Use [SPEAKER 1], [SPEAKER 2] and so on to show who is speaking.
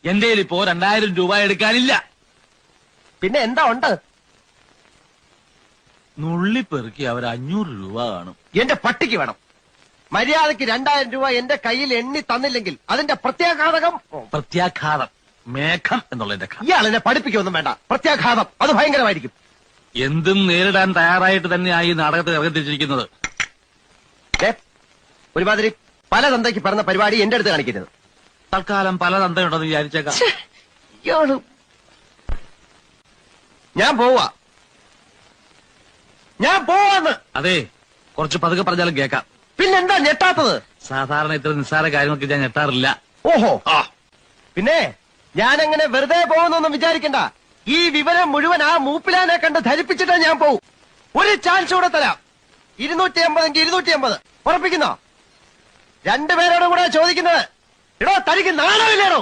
[SPEAKER 1] എന്റെ ഇപ്പോ 2000 രൂപ എടുക്കാനില്ല.
[SPEAKER 2] പിന്നെ എന്താ ഉണ്ട്?
[SPEAKER 1] നുള്ളിപ്പെറുക്കി അവർ 500 രൂപ കാണും.
[SPEAKER 2] എന്റെ പട്ടിക്ക് വേണം. മര്യാദക്ക് 2000 രൂപ എന്റെ കയ്യിൽ എണ്ണി തന്നില്ലെങ്കിൽ അതിന്റെ പ്രത്യാഘാതകം.
[SPEAKER 1] പ്രത്യാഘാതം മേഘം എന്നുള്ളതിന്റെ
[SPEAKER 2] ഇയാളെന്നെ പഠിപ്പിക്കൊന്നും വേണ്ട. പ്രത്യാഘാതം അത് ഭയങ്കരമായിരിക്കും.
[SPEAKER 1] എന്തും നേരിടാൻ തയ്യാറായിട്ട് തന്നെയായി ഈ നാടകത്തിൽ ഇറങ്ങിത്തിരിച്ചിരിക്കുന്നത്.
[SPEAKER 2] ഒരുമാതിരി പല തന്തയ്ക്ക് പറഞ്ഞ പരിപാടി എന്റെ അടുത്ത് കാണിക്കരുത്.
[SPEAKER 1] തൽക്കാലം പല തന്തയുണ്ടെന്ന് വിചാരിച്ചേക്കാം.
[SPEAKER 2] ഞാൻ പോവാന്ന്.
[SPEAKER 1] അതെ, കുറച്ച് പതുക്കെ പറഞ്ഞാലും കേൾക്കാം.
[SPEAKER 2] പിന്നെന്താ ഞെട്ടാത്തത്?
[SPEAKER 1] സാധാരണ ഇത്ര നിസ്സാര കാര്യങ്ങൾക്ക് ഞാൻ ഞെട്ടാറില്ല.
[SPEAKER 2] ഓഹോ, പിന്നെ ഞാനങ്ങനെ വെറുതെ പോകുന്നൊന്നും വിചാരിക്കണ്ട. ഈ വിവരം മുഴുവൻ ആ മൂപ്പിലാനെ കണ്ട് ധരിപ്പിച്ചിട്ടേ ഞാൻ പോവും. ഒരു ചാൻസ് കൂടെ തരാം. 250 250 ഉറപ്പിക്കുന്നോ? രണ്ടുപേരോടും കൂടെ ചോദിക്കുന്നത്. എടോ, തനിക്ക് നാണമില്ലേടോ?